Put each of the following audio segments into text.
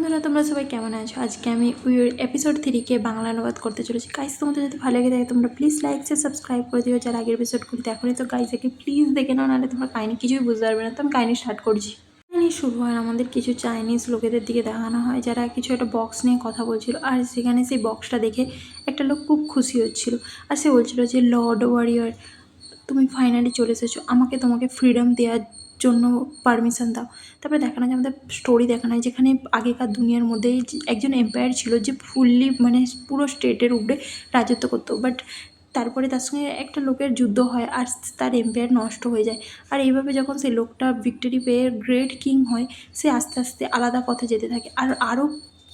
বন্ধুরা, তোমরা সবাই কেমন আছো? আজকে আমি উইয়ের এপিসোড 3 বাংলা অনুবাদ করতে চলেছি। গাইস, তোমাদের যদি ভালো লেগে থাকে তোমরা প্লিজ লাইক সাবস্ক্রাইব করে দিও। যারা আগের এপিসোডগুলি দেখোনি তো গাইস একে প্লিজ দেখে নাও, নাহলে তোমরা কাহিনি কিছুই বুঝতে পারবে না। তো আমি কাহিনি স্টার্ট করছি। কাহিনি শুরু হয় আমাদের কিছু চাইনিজ লোকেদের দিকে দেখানো হয়, যারা কিছু একটা বক্স নিয়ে কথা বলছিল। আর সেখানে সেই বক্সটা দেখে একটা লোক খুব খুশি হচ্ছিল। আর সে বলছিল যে লর্ড ওয়ারিয়র, তুমি ফাইনালি চলে এসেছো, আমাকে তোমাকে ফ্রিডম দেওয়ার জন্য পারমিশন দাও। তারপরে দেখানো যায়, আমাদের স্টোরি দেখানো হয় যেখানে আগেকার দুনিয়ার মধ্যে একজন এম্পায়ার ছিল যে ফুললি মানে পুরো স্টেটের উপরে রাজত্ব করতো। বাট তারপরে তার সঙ্গে একটা লোকের যুদ্ধ হয় আর তার এম্পায়ার নষ্ট হয়ে যায়। আর এইভাবে যখন সেই লোকটা ভিক্টরি পেয়ে গ্রেট কিং হয়, সে আস্তে আস্তে আলাদা পথে যেতে থাকে আর আরও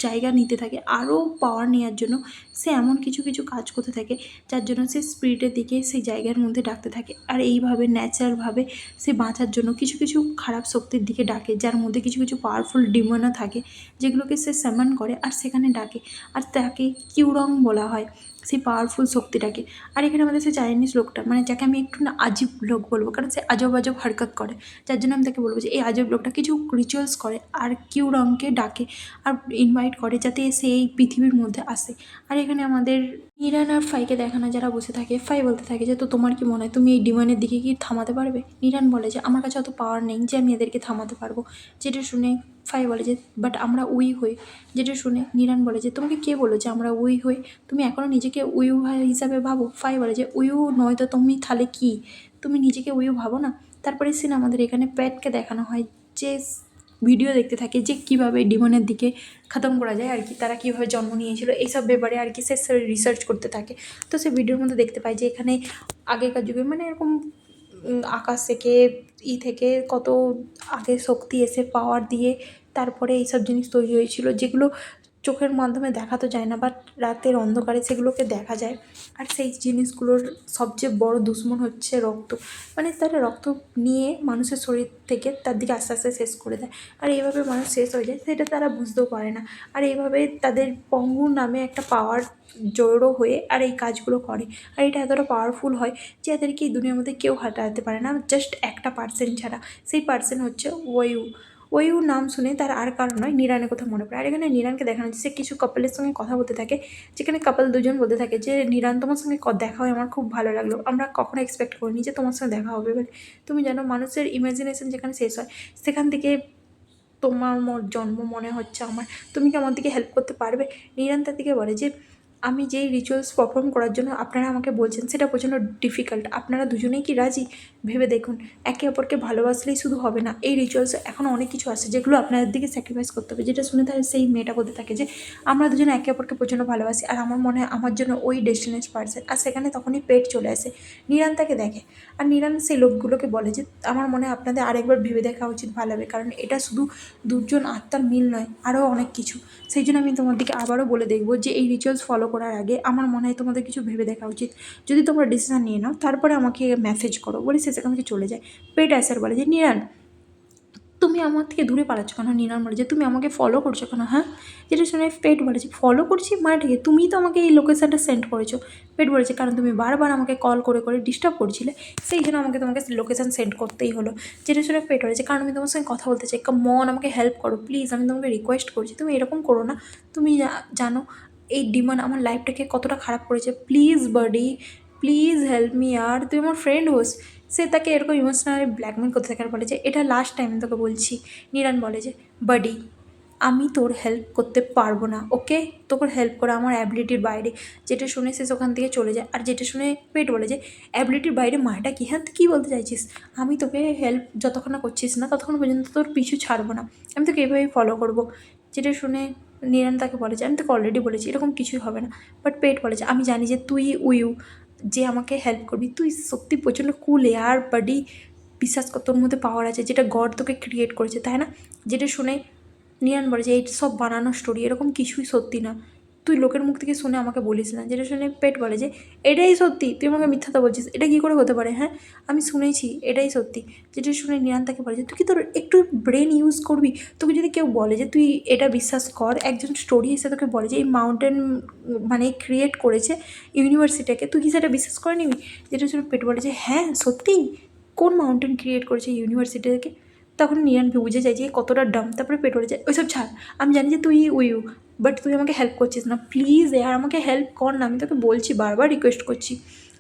জায়গা নিতে থাকে, আরও পাওয়ার নেওয়ার জন্য সে এমন কিছু কিছু কাজ করতে থাকে যার জন্য সে স্পিরিটের দিকে সেই জায়গার মধ্যে ডাকতে থাকে। আর এইভাবে ন্যাচারালভাবে সে বাঁচার জন্য কিছু কিছু খারাপ শক্তির দিকে ডাকে, যার মধ্যে কিছু কিছু পাওয়ারফুল ডিমনও থাকে যেগুলোকে সে সামান করে আর সেখানে ডাকে। আর তাকে কিউরং বলা হয় সেই পাওয়ারফুল শক্তিটাকে। আর এখানে আমাদের সেই চাইনিজ লোকটা, মানে যাকে আমি একটু না আজব লোক বলবো, কারণ সে আজব আজব হরকত করে, যার জন্য আমি তাকে বলবো যে এই আজব লোকটা কিছু রিচুয়ালস করে আর কিউরংকে ডাকে আর ইনভাইট করে যাতে সে এই পৃথিবীর মধ্যে আসে। আর এখানে আমাদের নিরান আর ফাইকে দেখানো, যারা বসে থাকে। ফাই বলতে থাকে যে তো তোমার কি মনে হয় তুমি এই ডিমনের দিকে কি থামাতে পারবে? নিরান বলে যে আমার কাছে অত পাওয়ার নেই যে আমি এদেরকে থামাতে পারবো। যেটা শুনে ফাই বলে যে বাট আমরা উই হই। যেটা শুনে নিরান বলে যে তোমাকে কে বলো যে আমরা উই হই? তুমি এখনও নিজেকে উইউ হিসাবে ভাবো? ফাই বলে যে উইউ নয় তো তুমি তাহলে কি? তুমি নিজেকে উইউ ভাবো না? তারপরে সিন আমাদের এখানে প্যাটকে দেখানো হয় যে ভিডিও দেখতে থাকে যে কীভাবে ডিমনের দিকে খতম করা যায় আর কি, তারা কীভাবে জন্ম নিয়েছিল এইসব ব্যাপারে আর কি সে রিসার্চ করতে থাকে। তো সে ভিডিওর মধ্যে দেখতে পায় যে এখানে আগেকার যুগে মানে এরকম আকাশ থেকে থেকে কত আগে শক্তি এসে পাওয়ার দিয়ে তারপরে এইসব জিনিস তৈরি হয়েছিল, যেগুলো চোখের মাধ্যমে দেখা তো যায় না, বাট রাতের অন্ধকারে সেগুলোকে দেখা যায়। আর সেই জিনিসগুলোর সবচেয়ে বড় দুশ্মন হচ্ছে রক্ত, মানে তারা রক্ত নিয়ে মানুষের শরীর থেকে তার দিকে আস্তে আস্তে শেষ করে দেয়। আর এইভাবে মানুষ শেষ হয়ে যায় সেটা তারা বুঝতেও পারে না। আর এইভাবে তাদের পঙ্গু নামে একটা পাওয়ার জড়ো হয়ে আর এই কাজগুলো করে। আর এটা এতটা পাওয়ারফুল হয় যে এদেরকে এই দুনিয়ার মধ্যে কেউ হাঁটাতে পারে না, জাস্ট একটা পার্সন ছাড়া। সেই পার্সন হচ্ছে ওয়ু। ওয়ু নাম শুনে তার আর কারণ নয়, নিরানের কথা মনে পড়ে। আর এখানে নিরানকে দেখানো হচ্ছে সে কিছু কাপলের সঙ্গে কথা বলতে থাকে, যেখানে কাপল দুজন বলতে থাকে যে নিরান তোমার সঙ্গে দেখা হয় আমার খুব ভালো লাগলো, আমরা কখনো এক্সপেক্ট করিনি যে তোমার সঙ্গে দেখা হবে বলে। তুমি জানো মানুষের ইমাজিনেশন যেখানে শেষ হয় সেখান থেকে তোমার জন্ম মনে হচ্ছে আমার, তুমি কি আমার দিকে হেল্প করতে পারবে? নিরান তার দিকে বলে যে আমি যেই রিচুয়ালস পারফর্ম করার জন্য আপনারা আমাকে বলছেন সেটা প্রচণ্ড ডিফিকাল্ট, আপনারা দুজনেই কি রাজি? ভেবে দেখুন, একে অপরকে ভালোবাসলেই শুধু হবে না, এই রিচুয়ালস এখনও অনেক কিছু আছে যেগুলো আপনাদের দিকে স্যাক্রিফাইস করতে হবে। যেটা শুনে তার সেই মেয়েটা বলতে থাকে যে আমরা দুজনে একে অপরকে প্রচণ্ড ভালোবাসি আর আমার মনে হয় আমার জন্য ওই ডেস্টিনেস পার্সন। আর সেখানে তখনই পেট চলে আসে, নিরান তাকে দেখে আর নিরান সেই লোকগুলোকে বলে যে আমার মনে হয় আপনাদের আরেকবার ভেবে দেখা উচিত ভালো হবে, কারণ এটা শুধু দুজন আত্মার মিল নয়, আরও অনেক কিছু। সেই জন্য আমি তোমাদেরকে আবারও বলে দেখবো যে এই রিচুয়ালস ফলো করার আগে আমার মনে হয় তোমাদের কিছু ভেবে দেখা উচিত। যদি তোমরা ডিসিশন নিয়ে নাও তারপরে আমাকে মেসেজ করো বলে সে সেখান থেকে চলে যায়। পেট অ্যাসার বলে যে নিরান তুমি আমার থেকে দূরে পালাচ্ছ কেন? নিরান বলে যে তুমি আমাকে ফলো করছো কেন? হ্যাঁ, যেটা শুনে পেট বলেছে ফলো করছি মানে ঠিক আছে, তুমিই তো আমাকে এই লোকেশানটা সেন্ড করেছো। পেট বলেছে কারণ তুমি বারবার আমাকে কল করে করে ডিস্টার্ব করছিলে, সেই জন্য আমাকে তোমাকে লোকেশান সেন্ড করতেই হলো। যেটা শুনে পেট বলেছে কারণ আমি তোমার সঙ্গে কথা বলতে চাই, মন আমাকে হেল্প করো প্লিজ, আমি তোমাকে রিকোয়েস্ট করছি তুমি এরকম করো না। তুমি জানো এই ডিমন আমার লাইফটাকে কতটা খারাপ করেছে, প্লিজ বাডি প্লিজ হেল্প মি, আর তুই আমার ফ্রেন্ড হোস। সে তাকে এরকম ইমোশনালি ব্ল্যাকমেল করতে থাকে আর বলে যে এটা লাস্ট টাইম তোকে বলছি। নিরান বলে যে বাডি আমি তোর হেল্প করতে পারবো না, ওকে? তোকে হেল্প করা আমার অ্যাবিলিটির বাইরে। যেটা শুনে সে ওখান থেকে চলে যায়। আর যেটা শুনে পেট বলে যে অ্যাবিলিটির বাইরে মাটা কি? হ্যাঁ, তুই কী বলতে চাইছিস? আমি তোকে হেল্প যতক্ষণ না করছিস না ততক্ষণ পর্যন্ত তোর পিছু ছাড়বো না, আমি তোকে এভাবেই ফলো করবো। যেটা শুনে নিরান তাকে বলে যে আমি তোকে অলরেডি বলেছি এরকম কিছুই হবে না। বাট পেট বলে যে আমি জানি যে তুই উইউ যে আমাকে হেল্প করবি, তুই সত্যি প্রচণ্ড কুল আর বাডি, বিশ্বাস কর তোর মধ্যে পাওয়ার আছে যেটা গড তোকে ক্রিয়েট করেছে, তাই না? যেটা শুনে নিয়ান বলে যে এই সব বানানো স্টোরি, এরকম কিছুই সত্যি না, তুই লোকের মুখ থেকে শুনে আমাকে বলিস না। যেটা শুনে পেট বলে যে এটাই সত্যি, তুই আমাকে মিথ্যাটা বলছিস, এটা কী করে হতে পারে? হ্যাঁ, আমি শুনেছি এটাই সত্যি। যেটা শুনে নিয়ান তাকে বলে যে তুই কি তোর একটু ব্রেন ইউজ করবি? তোকে যদি কেউ বলে যে তুই এটা বিশ্বাস কর, একজন স্টোরি এসে তোকে বলে যে এই মাউন্টেন মানে ক্রিয়েট করেছে ইউনিভার্সিটিকে, তুই কি সেটা বিশ্বাস করে নিবি? যেটা শুনে পেট বলে যে হ্যাঁ সত্যি, কোন মাউন্টেন ক্রিয়েট করেছে ইউনিভার্সিটি থেকে? তখন নিরান বুঝে যায় যে কতটা ডাম। তারপরে পেট বলে যায় ওইসব ছাড়, আমি জানি যে তুই উইউ, বাট তুই আমাকে হেল্প করছিস না, প্লিজ আর আমাকে হেল্প কর না, আমি তোকে বলছি, বারবার রিকোয়েস্ট করছি,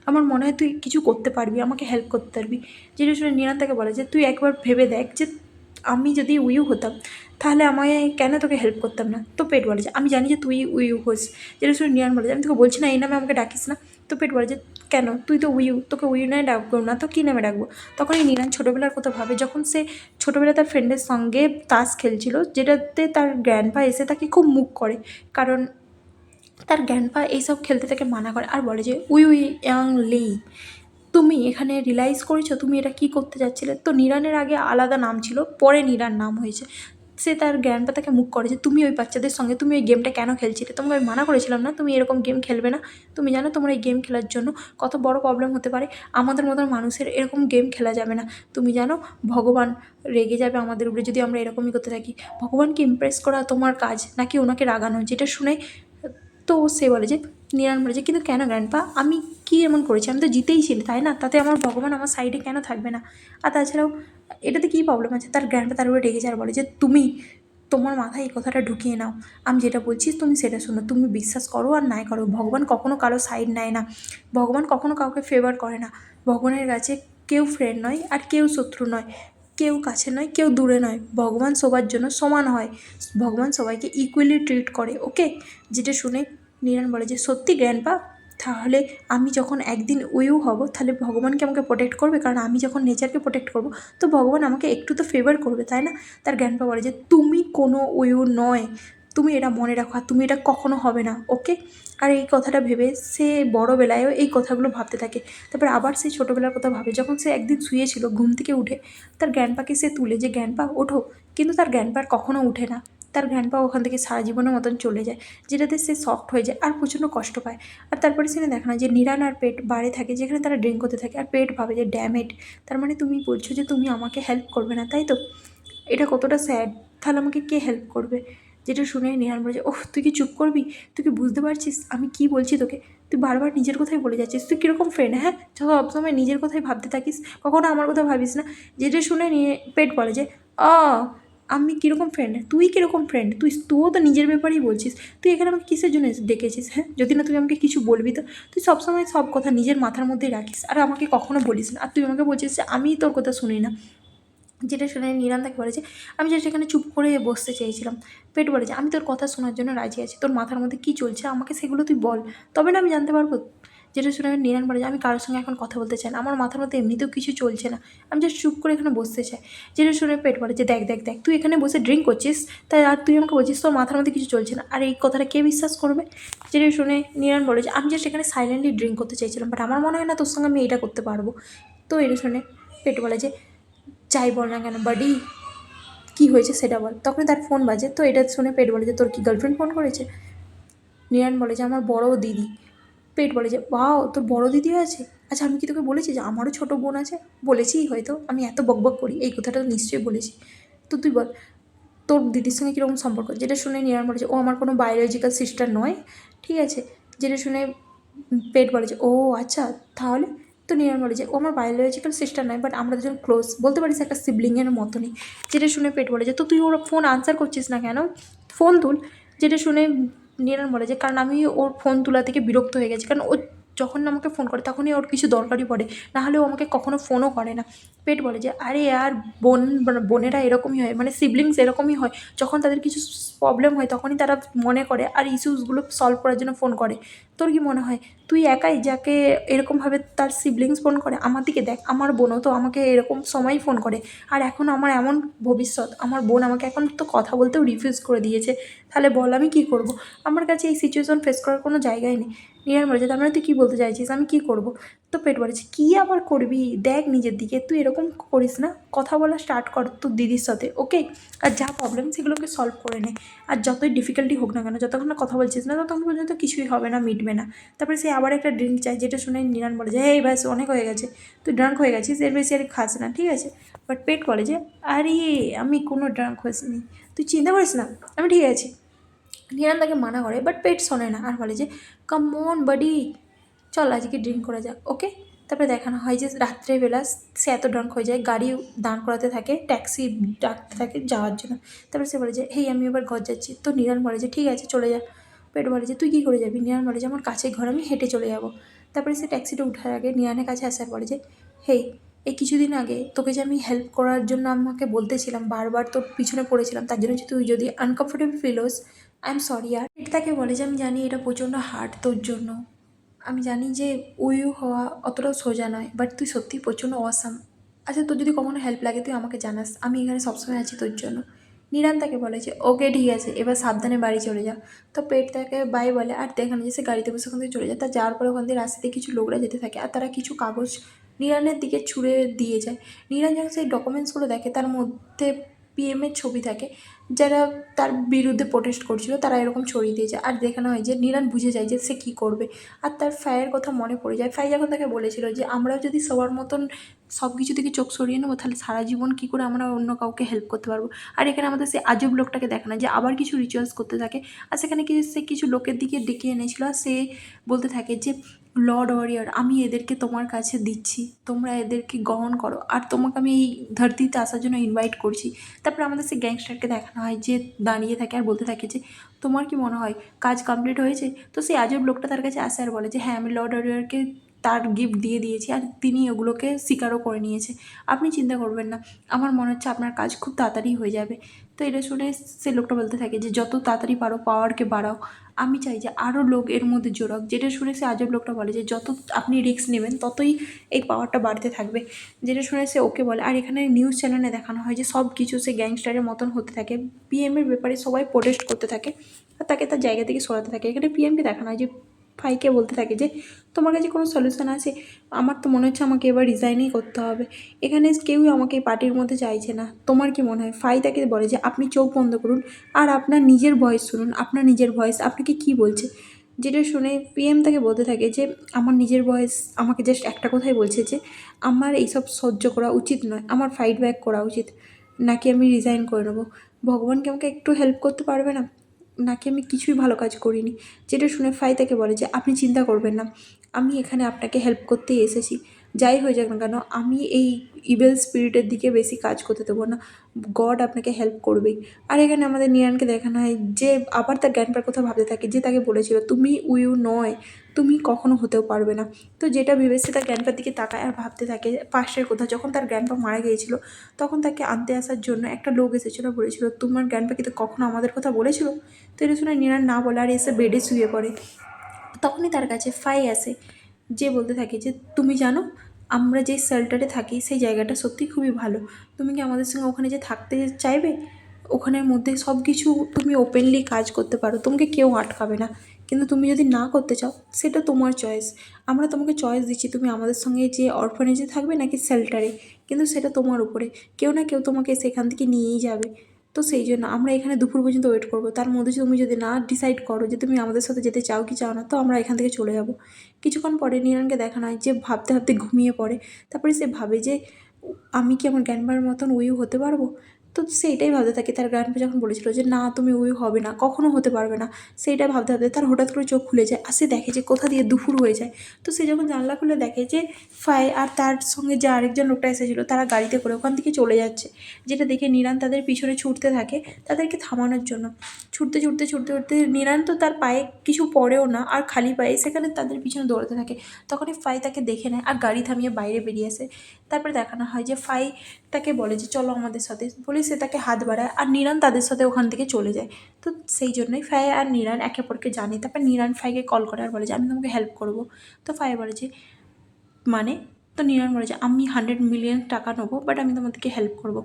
আমার মনে হয় তুই কিছু করতে পারবি, আমাকে হেল্প করতে পারবি। যেটা শুনে নিরান তাকে বলে যে তুই একবার ভেবে দেখ যে আমি যদি উইউ হতাম তাহলে আমায় কেন তোকে হেল্প করতাম না। তো পেট বলে যে আমি জানি যে তুই উইউ হোস। যেটা শুনে নিরান বলে যে আমি তোকে বলছি না এই নামে আমাকে ডাকিস না। তো পেট বলে যে কেন, তুই তো উইউ, তোকে উইউ নামে ডাকবো না তো কী নামে ডাকবো। তখন এই নিরান ছোটোবেলার কথা ভাবে, যখন সে ছোটোবেলায় তার ফ্রেন্ডের সঙ্গে তাস খেলছিল, যেটাতে তার গ্র্যান্ডপা এসে তাকে খুব মুখ করে, কারণ তার গ্র্যান্ডপা এইসব খেলতে তাকে মানা করে আর বলে যে উই উই ইয়াং লি, তুমি এখানে রিয়েলাইজ করেছো তুমি এটা কী করতে যাচ্ছিলে। তো নিরানের আগে আলাদা নাম ছিল, পরে নিরান নাম হয়েছে। সে তার গ্র্যান্ডপা তাকে মুখ করে যে তুমি ওই বাচ্চাদের সঙ্গে তুমি ওই গেমটা কেন খেলছিলে, তোমাকে আমি মানা করেছিলাম না তুমি এরকম গেম খেলবে না। তুমি জানো তোমার এই গেম খেলার জন্য কত বড় প্রবলেম হতে পারে, আমাদের মতন মানুষের এরকম গেম খেলা যাবে না। তুমি জানো ভগবান রেগে যাবে আমাদের উপরে যদি আমরা এরকমই করতে থাকি। ভগবানকে ইমপ্রেস করা তোমার কাজ নাকি ওনাকে রাগানো। যেটা শুনে তো সে বলে যে নিরান বলে যে কিন্তু কেন গ্র্যান্ডপা, আমি কি এমন করেছি, আমি তো জিতেই ছিল তাই না, তাতে আমার ভগবান আমার সাইডে কেন থাকবে না। আর তাছাড়াও এটাতে কী প্রবলেম আছে। তার গ্র্যান্ডপা তার উপরে রেগে যায় আর বলে যে তুমি তোমার মাথায় এই কথাটা ঢুকিয়ে নাও, আমি যেটা বলছি তুমি সেটা শোনো, তুমি বিশ্বাস করো আর নাই করো, ভগবান কখনো কারো সাইড নেয় না, ভগবান কখনো কাউকে ফেভার করে না। ভগবানের কাছে কেউ ফ্রেন্ড নয় আর কেউ শত্রু নয়, কেউ কাছে নয় কেউ দূরে নয়, ভগবান সবার জন্য সমান হয়, ভগবান সবাইকে ইকুয়ালি ট্রিট করে। ওকে। যেটা শুনে নিরান বলে যে সত্যি গ্র্যান্ডপা, তাহলে আমি যখন একদিন উইউ হব তাহলে ভগবানকে আমাকে প্রোটেক্ট করবে, কারণ আমি যখন নেচারকে প্রোটেক্ট করব তো ভগবান আমাকে একটু তো ফেভার করবে তাই না। তার গ্র্যান্ডপা বলে যে তুমি কোনো উইউ নয়, তুমি এটা মনে রাখো আর তুমি এটা কখনো হবে না। ওকে। আর এই কথাটা ভেবে সে বড়োবেলায়ও এই কথাগুলো ভাবতে থাকে। তারপর আবার সে ছোটোবেলার কথা ভাবে, যখন সে একদিন শুয়েছিল ঘুম থেকে উঠে তার গ্র্যান্ডপাকে সে তুলে যে গ্র্যান্ডপা ওঠো, কিন্তু তার গ্র্যান্ডপার কখনো উঠে না, তার গ্র্যান্ডপা ওখান থেকে সারা জীবনের মতন চলে যায়, যেটাতে সে শকড হয়ে যায় আর প্রচণ্ড কষ্ট পায়। আর তারপরে সেখানে দেখা না যে নিরান আর পেট বারে থাকে, যেখানে তারা ড্রিঙ্ক করতে থাকে, আর পেট ভাবে যে ড্যামেট, তার মানে তুমি বলছো যে তুমি আমাকে হেল্প করবে না তাই তো, এটা কতটা স্যাড, তাহলে আমাকে কে হেল্প করবে। যেটা শুনে নিহান বলে যে ওহ তুই কি চুপ করবি, তুই কি বুঝতে পারছিস আমি কি বলছি তোকে, তুই বারবার নিজের কথাই বলে যাচ্ছিস, তুই কীরকম ফ্রেন্ড, হ্যাঁ সবসময় নিজের কথাই ভাবতে থাকিস, কখনো আমার কথা ভাবিস না। যেটা শুনে নিয়ে পেট বলে যে আ আমি কীরকম ফ্রেন্ড, তুই কীরকম ফ্রেন্ড, তুইও তো নিজের ব্যাপারেই বলছিস, তুই এখানে আমাকে কিসের জন্য ডেকেছিস, হ্যাঁ যদি না তুই আমাকে কিছু বলবি তো, তুই সবসময় সব কথা নিজের মাথার মধ্যেই রাখিস আর আমাকে কখনো বলিস না, আর তুই আমাকে বলছিস যে আমিই তোর কথা শুনি না। যেটা শুনে নিরান তাকে বলে যে আমি জাস্ট এখানে চুপ করে বসতে চেয়েছিলাম। পেট বলে যে আমি তোর কথা শোনার জন্য রাজি আছি, তোর মাথার মধ্যে কী চলছে আমাকে সেগুলো তুই বল, তবে না আমি জানতে পারবো। যেটা শুনে নিরান বলে যে আমি কারোর সঙ্গে এখন কথা বলতে চাই না, আমার মাথার মধ্যে এমনিতেও কিছু চলছে না, আমি জাস্ট চুপ করে এখানে বসতে চাই। যেটা শুনে পেট বলে যে দেখ দেখ দেখ তুই এখানে বসে ড্রিঙ্ক করছিস, তাই আর তুই আমাকে বলছিস তোর মাথার মধ্যে কিছু চলছে না, আর এই কথাটা কে বিশ্বাস করবে। যেটা শুনে নিরান বলে যে আমি জাস্ট এখানে সাইলেন্টলি ড্রিঙ্ক করতে চাইছিলাম, বাট আমার মনে হয় না তোর সঙ্গে আমি এইটা করতে পারবো। তো এটা শুনে পেট বলে যে যাই বল না কেন বাডি, কী হয়েছে সেটা বল। তখনই তার ফোন বাজে, তো এটা শুনে পেট বলে যে তোর কি গার্লফ্রেন্ড ফোন করেছে। নিরান বলে যে আমার বড় দিদি। পেট বলে যে ওয়াও তোর বড় দিদিও আছে, আচ্ছা আমি কি তোকে বলেছি যে আমারও ছোটো বোন আছে, বলেছিই হয়তো, আমি এত বকবক করি এই কথাটা তো নিশ্চয়ই বলেছি। তো তুই বল তোর দিদির সঙ্গে কীরকম সম্পর্ক। যেটা শুনে নিরান বলে যে ও আমার কোনো বায়োলজিক্যাল সিস্টার নয়, ঠিক আছে। যেটা শুনে পেট বলে যে ও আচ্ছা তাহলে। তো নিরান বলে যে ও আমার বায়োলজিক্যাল সিস্টার নয়, বাট আমরা দুজন ক্লোজ, বলতে পারিস একটা সিবলিংয়ের মতনই। যেটা শুনে পেট বলে যে তো তুই ওর ফোন আনসার করছিস না কেন, ফোন তুল। যেটা শুনে নিরান বলে যে কারণ আমি ওর ফোন তোলা থেকে বিরক্ত হয়ে গেছি, কারণ ও যখন আমাকে ফোন করে তখনই ওর কিছু দরকারই পড়ে, নাহলে ও আমাকে কখনো ফোনও করে না। পেট বলে যে আরে আর বোনেরা এরকমই হয়, মানে সিবলিংস এরকমই হয়, যখন তাদের কিছু প্রবলেম হয় তখনই তারা মনে করে আর ইস্যুসগুলো সলভ করার জন্য ফোন করে। তোর কি মনে হয় তুই একাই যাকে এরকমভাবে তার সিবলিংস ফোন করে, আমার দিকে দেখ আমার বোনও তো আমাকে এরকম সময়ই ফোন করে, আর এখন আমার এমন ভবিষ্যৎ, আমার বোন আমাকে এখন তো কথা বলতেও রিফিউজ করে দিয়েছে, তাহলে বল আমি কী করব, আমার কাছে এই সিচুয়েশন ফেস করার কোনো জায়গাই নেই। নিরান বলেছে তার মানে তুই কী বলতে চাইছিস আমি কী করব। তো পেট বলেছে কী আবার করবি, দেখ নিজের দিকে, তুই এরকম করিস না, কথা বলা স্টার্ট কর তোর দিদির সাথে। ওকে। আর যা প্রবলেম সেগুলোকে সলভ করে নে, আর যতই ডিফিকাল্টি হোক না কেন, যতক্ষণ না কথা বলছিস না ততক্ষণ পর্যন্ত কিছুই হবে না, মিটবে না। তারপরে সে আবার একটা ড্রিঙ্ক চায়, যেটা শুনে নিরান বলে যে এই ব্যাস অনেক হয়ে গেছে, তুই ড্রাঙ্ক হয়ে গেছিস, এর বেশি আর খাস না, ঠিক আছে। বাট পেট বলে যে আরে আমি কোনো ড্রাঙ্ক হয়েছিনি, তুই চিন্তা করিস না আমি ঠিক আছি। নিরান তাকে মানা করে, বাট পেট শোনে না আর বলে যে কাম অন বাডি, চল আজকে ড্রিঙ্ক করা যাক। ওকে। তারপরে দেখানো হয় যে রাত্রেবেলা সে এত ড্রাঙ্ক হয়ে যায়, গাড়ি দাঁড় করাতে থাকে, ট্যাক্সি ডাকতে থাকে যাওয়ার জন্য। তারপরে সে বলে যে হেই আমি এবার ঘর যাচ্ছি। তো নিরান বলে যে ঠিক আছে চলে যা। পেট বলে যে তুই কী করে যাবি? নিরান বলে যে আমার কাছের ঘর, আমি হেঁটে চলে যাব। তারপরে সে ট্যাক্সিটা উঠার আগে নিরানের কাছে আসার বলে যে হেই, এই কিছুদিন আগে তোকে যে আমি হেল্প করার জন্য আমাকে বলতেছিলাম, বারবার তোর পিছনে পড়েছিলাম, তার জন্য তুই যদি আনকমফোর্টেবল ফিল হোস, আই এম সরি আর। তাকে বলে যে আমি জানি এটা প্রচণ্ড হার্ড তোর জন্য, আমি জানি যে উইউ হওয়া অতটাও সোজা নয়, বাট তুই সত্যিই প্রচণ্ড অসাম। আচ্ছা তোর যদি কখনো হেল্প লাগে তুই আমাকে জানাস, আমি এখানে সবসময় আছি তোর জন্য। নিরান তাকে বলে যে ওকে ঠিক আছে, এবার সাবধানে বাড়ি চলে যা। তো পেট তাকে বাই বলে আর দেখানো যে সে গাড়িতে বসে ওখান থেকে চলে যায়। তার যাওয়ার পরে ওখান থেকে রাস্তাতে কিছু লোকরা যেতে থাকে আর তারা কিছু কাগজ নিরানের দিকে ছুঁড়ে দিয়ে যায়। নিরান যখন সেই ডকুমেন্টসগুলো দেখে তার মধ্যে পিএমের ছবি থাকে, যারা তার বিরুদ্ধে প্রোটেস্ট করছিল তারা এরকম ছড়িয়ে দিয়েছে। আর দেখানো হয় যে নিরান বুঝে যায় যে সে কী করবে। আর তার ফায়ের কথা মনে পড়ে যায়। ফাই যখন তাকে বলেছিল যে আমরাও যদি সবার মতন সব কিছু থেকে চোখ সরিয়ে নেবো তাহলে সারা জীবন কী করে আমরা অন্য কাউকে হেল্প করতে পারবো। আর এখানে আমাদের সে আজব লোকটাকে দেখানো যে আবার কিছু রিচুয়ালস করতে থাকে। আর সেখানে কি সে কিছু লোকের দিকে ডেকে এনেছিল আর সে বলতে থাকে যে লর্ড ওয়ারিয়ার, আমি এদেরকে তোমার কাছে দিচ্ছি, তোমরা এদেরকে গ্রহণ করো আর তোমাকে আমি এই ধরতিতে আসার জন্য ইনভাইট করছি। তারপরে আমাদের সে গ্যাংস্টারকে দেখানো হয় যে দাঁড়িয়ে থাকে আর বলতে থাকে যে তোমার কি মনে হয় কাজ কমপ্লিট হয়েছে? তো সেই আজব লোকটা তার কাছে আসে আর বলে যে হ্যাঁ আমি লর্ড ওয়ারিয়ারকে তার গিফট দিয়ে দিয়েছি আর তিনি ওগুলোকে স্বীকারও করে নিয়েছে, আপনি চিন্তা করবেন না, আমার মনে হচ্ছে আপনার কাজ খুব তাড়াতাড়ি হয়ে যাবে। তো এটা শুনে সে লোকটা বলতে থাকে যে যত তাড়াতাড়ি পারো পাওয়ারকে বাড়াও, আমি চাই যে আরও লোক এর মধ্যে জোড়াক। যেটা শুনে সে আজব লোকটা বলে যে যত আপনি রিস্ক নেবেন ততই এই পাওয়ারটা বাড়তে থাকবে। যেটা শুনে সে ওকে বলে। আর এখানে নিউজ চ্যানেলে দেখানো হয় যে সব কিছু সে গ্যাংস্টারের মতন হতে থাকে, পিএমের ব্যাপারে সবাই প্রোটেস্ট করতে থাকে আর তাকে তার জায়গা থেকে সরাতে থাকে। এখানে পিএমকে দেখানো হয় যে ফাইকে বলতে থাকে যে তোমার কাছে কোনো সলিউশন আছে? আমার তো মনে হচ্ছে আমাকে এবার রিজাইনই করতে হবে, এখানে কেউই আমাকে এই পার্টির মধ্যে চাইছে না, তোমার কি মনে হয়? ফাই তাকে বলে যে আপনি চোখ বন্ধ করুন আর আপনার নিজের ভয়েস শুনুন, আপনার নিজের ভয়েস আপনাকে কী বলছে। যেটা শুনে পিএম তাকে বলতে থাকে যে আমার নিজের ভয়েস আমাকে জাস্ট একটা কথাই বলছে যে আমার এইসব সহ্য করা উচিত নয়, আমার ফাইট ব্যাক করা উচিত, নাকি আমি রিজাইন করে নেবো। ভগবান কি আমাকে একটু হেল্প করতে পারবে না, নাকি আমি কিছুই ভালো কাজ করিনি। যেটা শুনে ফাই তাকে বলে যে আপনি চিন্তা করবেন না, আমি এখানে আপনাকে হেল্প করতেই এসেছি, যাই হয়ে যাক না কেন আমি এই ইভেল স্পিরিটের দিকে বেশি কাজ করতে দেবো না, গড আপনাকে হেল্প করবেই। আর এখানে আমাদের নিয়ানকে দেখানো হয় যে আবার তার গ্র্যান্ডপার কথা ভাবতে থাকে যে তাকে বলেছিল তুমি উইউ নয়, তুমি কখনো হতেও পারবে না। তো যেটা ভেবে সে তার গ্র্যান্ডপার দিকে তাকায় আর ভাবতে থাকে পাশের কথা, যখন তার গ্র্যান্ডপা মারা গিয়েছিল তখন তাকে আনতে আসার জন্য একটা লোক এসেছিলো, বলেছিল তোমার গ্র্যান্ডপা কিন্তু কখনো আমাদের কথা বলেছিল? তো এটা শুনে নিরান না বলে আর এসে বেডে শুয়ে পড়ে। তখনই তার কাছে ফাই আসে, যে বলতে থাকে যে তুমি জানো আমরা যে শেল্টারে থাকি সেই জায়গাটা সত্যিই খুবই ভালো, তুমি কি আমাদের সঙ্গে ওখানে যে থাকতে চাইবে? ওখানের মধ্যে সব কিছু তুমি ওপেনলি কাজ করতে পারো, তোমাকে কেউ আটকাবে না, কিন্তু তুমি যদি না করতে চাও সেটা তোমার চয়েস, আমরা তোমাকে চয়েস দিচ্ছি তুমি আমাদের সঙ্গে যে অরফানেজে থাকবে নাকি শেল্টারে, কিন্তু সেটা তোমার উপরে, কেউ না কেউ তোমাকে সেখান থেকে নিয়েই যাবে। তো সেই জন্য আমরা এখানে দুপুর পর্যন্ত ওয়েট করবো, তার মধ্যে তুমি যদি না ডিসাইড করো যে তুমি আমাদের সাথে যেতে চাও কি চাও না, তো আমরা এখান থেকে চলে যাব। কিছুক্ষণ পরে নিরানকে দেখানো হয় যে ভাবতে ভাবতে ঘুমিয়ে পড়ে। তারপরে সে ভাবে যে আমি কি আমার গ্র্যান্ডমার মতন উইউ হতে পারবো? তো সে এটাই ভাবতে থাকে, তার গ্র্যান্ডপা যখন বলেছিল যে না তুমি উইউ হবে না, কখনো হতে পারবে না, সেইটা ভাবতে ভাবতে তার হঠাৎ করে চোখ খুলে যায় আর সে দেখে যে কোথা দিয়ে দুপুর হয়ে যায়। তো সে যখন জানলা খুলে দেখে যে ফাই আর তার সঙ্গে যে আরেকজন লোকটা এসেছিলো তারা গাড়িতে করে ওখান থেকে চলে যাচ্ছে, যেটা দেখে নিরান তাদের পিছনে ছুটতে থাকে তাদেরকে থামানোর জন্য। ছুটতে ছুটতে ছুটতে ছুটতে নিরান তো তার পায়ে কিছু পড়েও না আর খালি পায়ে সেখানে তাদের পিছনে দৌড়াতে থাকে। তখনই ফাই তাকে দেখে নেয় আর গাড়ি থামিয়ে বাইরে বেরিয়ে আসে। তারপরে দেখানো হয় যে ফাই তাকে বলে যে চলো আমাদের সাথে, বলে সে তাকে হাত বাড়ায় আর নিরান তাদের সাথে ওখান থেকে চলে যায়। তো সেই জন্যই ফাই আর নিরান একে অপরকে জানে। তারপর নিরান ফাইকে কল করে আর বলে যে আমি তোমাকে হেল্প করবো। তো ফাই বলে যে মানে, তো নিরান বলে যে আমি 100 মিলিয়ন টাকা নেবো বাট আমি তোমাদেরকে হেল্প করবো।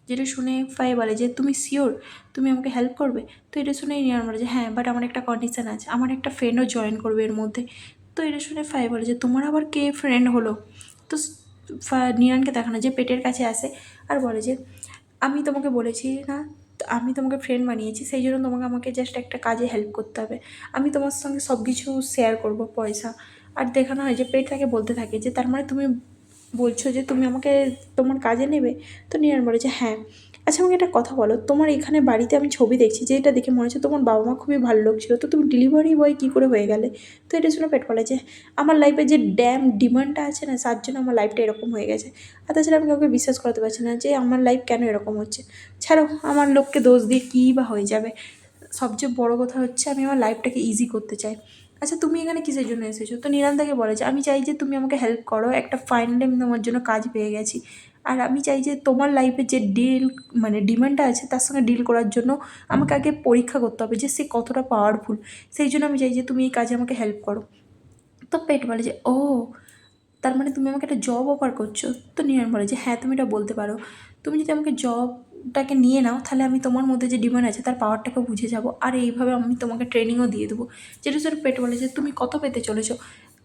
যেটা শুনে ফাই বলে যে তুমি শিওর তুমি আমাকে হেল্প করবে? তো এটা শুনে নিরান বলে যে হ্যাঁ বাট আমার একটা কন্ডিশান আছে, আমার একটা ফ্রেন্ডও জয়েন করবে এর মধ্যে। তো এটা শুনে ফাই বলে যে তোমার আবার কে ফ্রেন্ড হলো? তো নিরানকে দেখানো যে পেটের কাছে আসে আর বলে যে আমি তোমাকে বলেছি না, আমি তোমাকে ফ্রেন্ড বানিয়েছি, সেই জন্য তোমাকে আমাকে জাস্ট একটা কাজে হেল্প করতে হবে, আমি তোমার সঙ্গে সব কিছু শেয়ার করবো, পয়সা। আর দেখানো হয় যে পেট তাকে বলতে থাকে যে তার মানে তুমি বলছো যে তুমি আমাকে তোমার কাজে নেবে? তো নিরান বলে যে হ্যাঁ, আচ্ছা আমাকে একটা কথা বলো, তোমার এখানে বাড়িতে আমি ছবি দেখছি, যে এটা দেখে মনে হচ্ছে তোমার বাবা মা খুবই ভালো লোক ছিল, তো তুমি ডেলিভারি বয় কী করে হয়ে গেলে? তো এটা শুনে পেট বলে যে আমার লাইফে যে ডিমান্ডটা আছে না, তার জন্য আমার লাইফটা এরকম হয়ে গেছে। আর তাছাড়া আমি কাউকে বিশ্বাস করাতে পারছি না যে আমার লাইফ কেন এরকম হচ্ছে। ছাড়ো, আমার লোককে দোষ দিয়ে কী বা হয়ে যাবে। সবচেয়ে বড় কথা হচ্ছে আমি আমার লাইফটাকে ইজি করতে চাই। আচ্ছা তুমি এখানে কিসের জন্য এসেছো? তো নিরান্তাকে বলে যে আমি চাই যে তুমি আমাকে হেল্প করো, একটা ফাইনালি আমি তোমার জন্য কাজ পেয়ে গেছি। আর আমি চাই যে তোমার লাইফে যে ডিমান্ডটা আছে তার সঙ্গে ডিল করার জন্য আমাকে আগে পরীক্ষা করতে হবে যে সে কতটা পাওয়ারফুল। সেই জন্য আমি চাই যে তুমি এই কাজে আমাকে হেল্প করো। তো পেট বলে যে ও, তার মানে তুমি আমাকে একটা জব অফার করছো? তো নিরান বলে যে হ্যাঁ, তুমি এটা বলতে পারো। তুমি যদি আমাকে জবটাকে নিয়ে নাও, তাহলে আমি তোমার মধ্যে যে ডিমান্ড আছে তার পাওয়ারটাকে বুঝে যাবো, আর এইভাবে আমি তোমাকে ট্রেনিংও দিয়ে দেবো। যেটা স্যার পেট বলে যে তুমি কত পেতে চলেছো?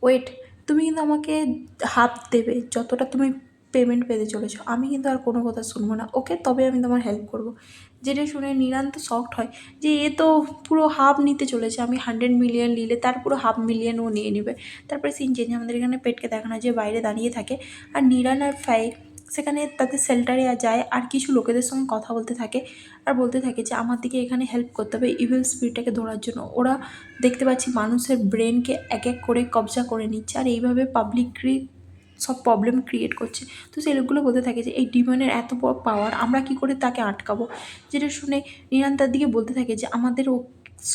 ওয়েট, তুমি কিন্তু আমাকে হাফ দেবে যতটা তুমি পেমেন্ট পেতে চলেছো। আমি কিন্তু আর কোনো কথা শুনবো না, ওকে? তবে আমি তোমার হেল্প করবো। যেটা শুনে নিরান তো শকড হয় যে এ তো পুরো হাফ নিতে চলেছে, আমি 100 মিলিয়ন নিলে তার পুরো 500,000 ও নিয়ে নেবে। তারপরে সিন চেঞ্জ, আমাদের এখানে পেটকে দেখানো হয় যে বাইরে দাঁড়িয়ে থাকে, আর নিরান আর ফাই সেখানে তাদের শেল্টারে যায়, আর কিছু লোকেদের সঙ্গে কথা বলতে থাকে, আর বলতে থাকে যে আমার দিকে এখানে হেল্প করতে হবে ইভিল স্পিরিটটাকে ধরার জন্য। ওরা দেখতে পাচ্ছি মানুষের ব্রেনকে এক এক করে কবজা করে নিচ্ছে, আর এইভাবে পাবলিকলি সব প্রবলেম ক্রিয়েট করছে। তো সেই লোকগুলো বলতে থাকে যে এই ডিমনের এত বড় পাওয়ার, আমরা কি করে তাকে আটকাবো? যেটা শুনে নিরান তার দিকে বলতে থাকে যে আমাদের ও